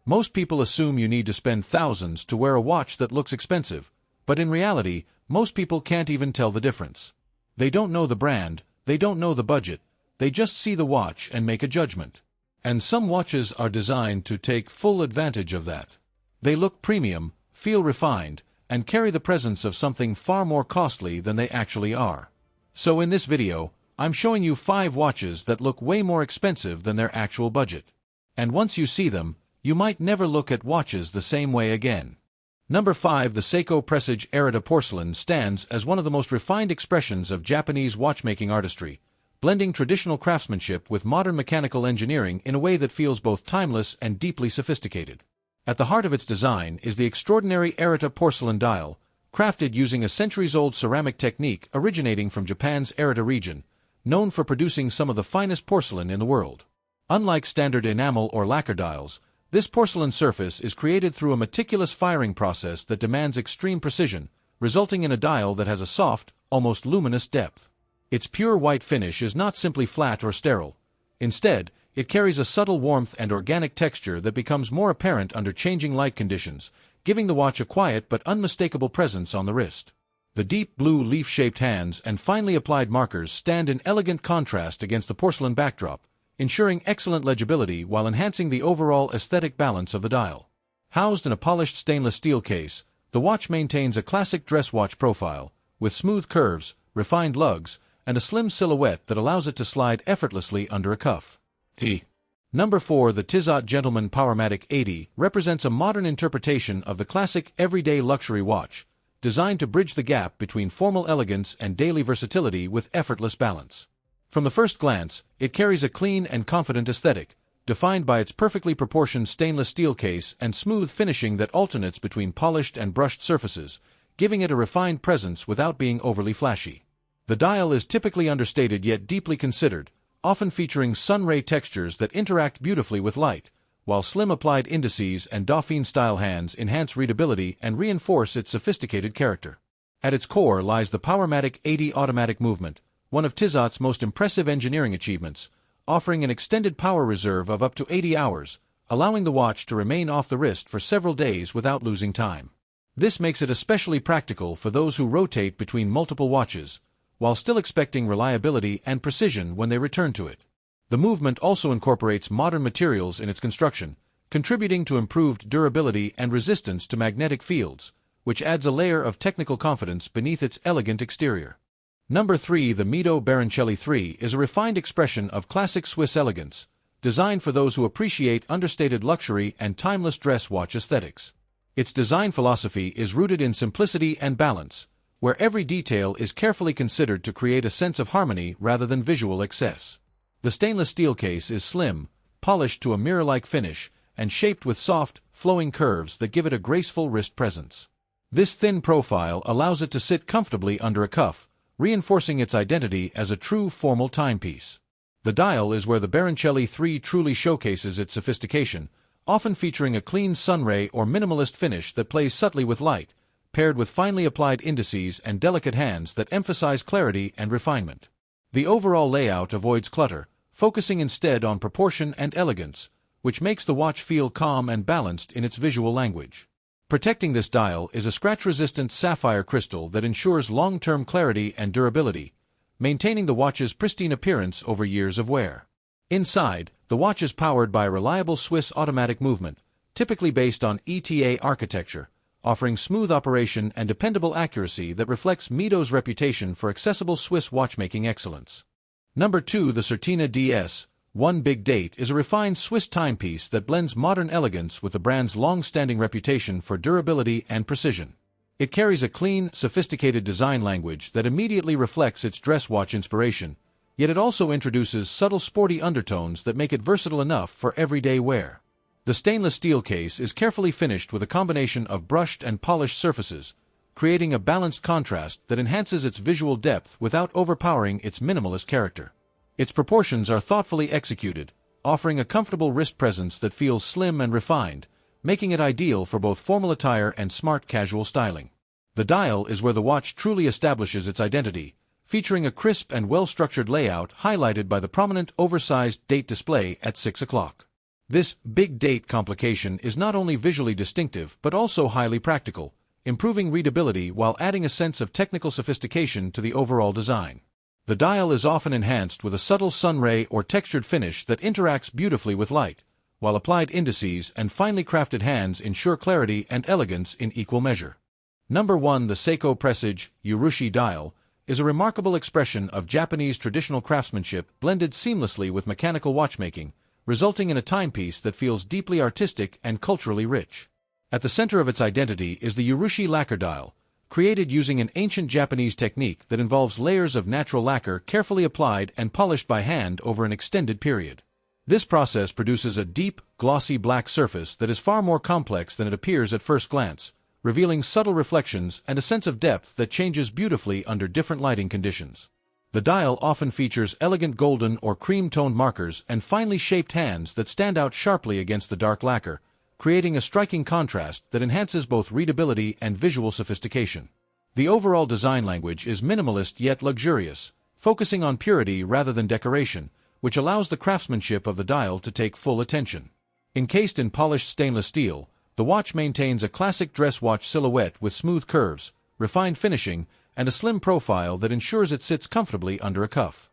Most people assume you need to spend thousands to wear a watch that looks expensive, but in reality, most people can't even tell the difference. They don't know the brand, they don't know the budget, they just see the watch and make a judgment. And some watches are designed to take full advantage of that. They look premium, feel refined, and carry the presence of something far more costly than they actually are. So in this video, I'm showing you 5 watches that look way more expensive than their actual budget. And once you see them, you might never look at watches the same way again. Number 5. The Seiko Presage Arita Porcelain stands as one of the most refined expressions of Japanese watchmaking artistry, blending traditional craftsmanship with modern mechanical engineering in a way that feels both timeless and deeply sophisticated. At the heart of its design is the extraordinary Arita porcelain dial, crafted using a centuries-old ceramic technique originating from Japan's Arita region, known for producing some of the finest porcelain in the world. Unlike standard enamel or lacquer dials, this porcelain surface is created through a meticulous firing process that demands extreme precision, resulting in a dial that has a soft, almost luminous depth. Its pure white finish is not simply flat or sterile. Instead, it carries a subtle warmth and organic texture that becomes more apparent under changing light conditions, giving the watch a quiet but unmistakable presence on the wrist. The deep blue leaf-shaped hands and finely applied markers stand in elegant contrast against the porcelain backdrop, ensuring excellent legibility while enhancing the overall aesthetic balance of the dial. Housed in a polished stainless steel case, the watch maintains a classic dress watch profile, with smooth curves, refined lugs, and a slim silhouette that allows it to slide effortlessly under a cuff. Number 4. The Tissot Gentleman Powermatic 80 represents a modern interpretation of the classic everyday luxury watch, designed to bridge the gap between formal elegance and daily versatility with effortless balance. From the first glance, it carries a clean and confident aesthetic, defined by its perfectly proportioned stainless steel case and smooth finishing that alternates between polished and brushed surfaces, giving it a refined presence without being overly flashy. The dial is typically understated yet deeply considered, often featuring sunray textures that interact beautifully with light, while slim applied indices and Dauphine-style hands enhance readability and reinforce its sophisticated character. At its core lies the Powermatic 80 automatic movement, one of Tissot's most impressive engineering achievements, offering an extended power reserve of up to 80 hours, allowing the watch to remain off the wrist for several days without losing time. This makes it especially practical for those who rotate between multiple watches, while still expecting reliability and precision when they return to it. The movement also incorporates modern materials in its construction, contributing to improved durability and resistance to magnetic fields, which adds a layer of technical confidence beneath its elegant exterior. Number 3. The Mido Baroncelli III is a refined expression of classic Swiss elegance, designed for those who appreciate understated luxury and timeless dress watch aesthetics. Its design philosophy is rooted in simplicity and balance, where every detail is carefully considered to create a sense of harmony rather than visual excess. The stainless steel case is slim, polished to a mirror-like finish, and shaped with soft, flowing curves that give it a graceful wrist presence. This thin profile allows it to sit comfortably under a cuff, reinforcing its identity as a true formal timepiece. The dial is where the Baroncelli III truly showcases its sophistication, often featuring a clean sunray or minimalist finish that plays subtly with light, paired with finely applied indices and delicate hands that emphasize clarity and refinement. The overall layout avoids clutter, focusing instead on proportion and elegance, which makes the watch feel calm and balanced in its visual language. Protecting this dial is a scratch-resistant sapphire crystal that ensures long-term clarity and durability, maintaining the watch's pristine appearance over years of wear. Inside, the watch is powered by a reliable Swiss automatic movement, typically based on ETA architecture, offering smooth operation and dependable accuracy that reflects Mido's reputation for accessible Swiss watchmaking excellence. Number 2. The Certina DS1 Big Date is a refined Swiss timepiece that blends modern elegance with the brand's long-standing reputation for durability and precision. It carries a clean, sophisticated design language that immediately reflects its dress watch inspiration, yet it also introduces subtle sporty undertones that make it versatile enough for everyday wear. The stainless steel case is carefully finished with a combination of brushed and polished surfaces, creating a balanced contrast that enhances its visual depth without overpowering its minimalist character. Its proportions are thoughtfully executed, offering a comfortable wrist presence that feels slim and refined, making it ideal for both formal attire and smart casual styling. The dial is where the watch truly establishes its identity, featuring a crisp and well-structured layout highlighted by the prominent oversized date display at 6 o'clock. This big date complication is not only visually distinctive but also highly practical, improving readability while adding a sense of technical sophistication to the overall design. The dial is often enhanced with a subtle sunray or textured finish that interacts beautifully with light, while applied indices and finely crafted hands ensure clarity and elegance in equal measure. Number 1. The Seiko Presage Urushi dial is a remarkable expression of Japanese traditional craftsmanship blended seamlessly with mechanical watchmaking, resulting in a timepiece that feels deeply artistic and culturally rich. At the center of its identity is the Urushi lacquer dial, created using an ancient Japanese technique that involves layers of natural lacquer carefully applied and polished by hand over an extended period. This process produces a deep, glossy black surface that is far more complex than it appears at first glance, revealing subtle reflections and a sense of depth that changes beautifully under different lighting conditions. The dial often features elegant golden or cream-toned markers and finely shaped hands that stand out sharply against the dark lacquer, creating a striking contrast that enhances both readability and visual sophistication. The overall design language is minimalist yet luxurious, focusing on purity rather than decoration, which allows the craftsmanship of the dial to take full attention. Encased in polished stainless steel, the watch maintains a classic dress watch silhouette with smooth curves, refined finishing, and a slim profile that ensures it sits comfortably under a cuff.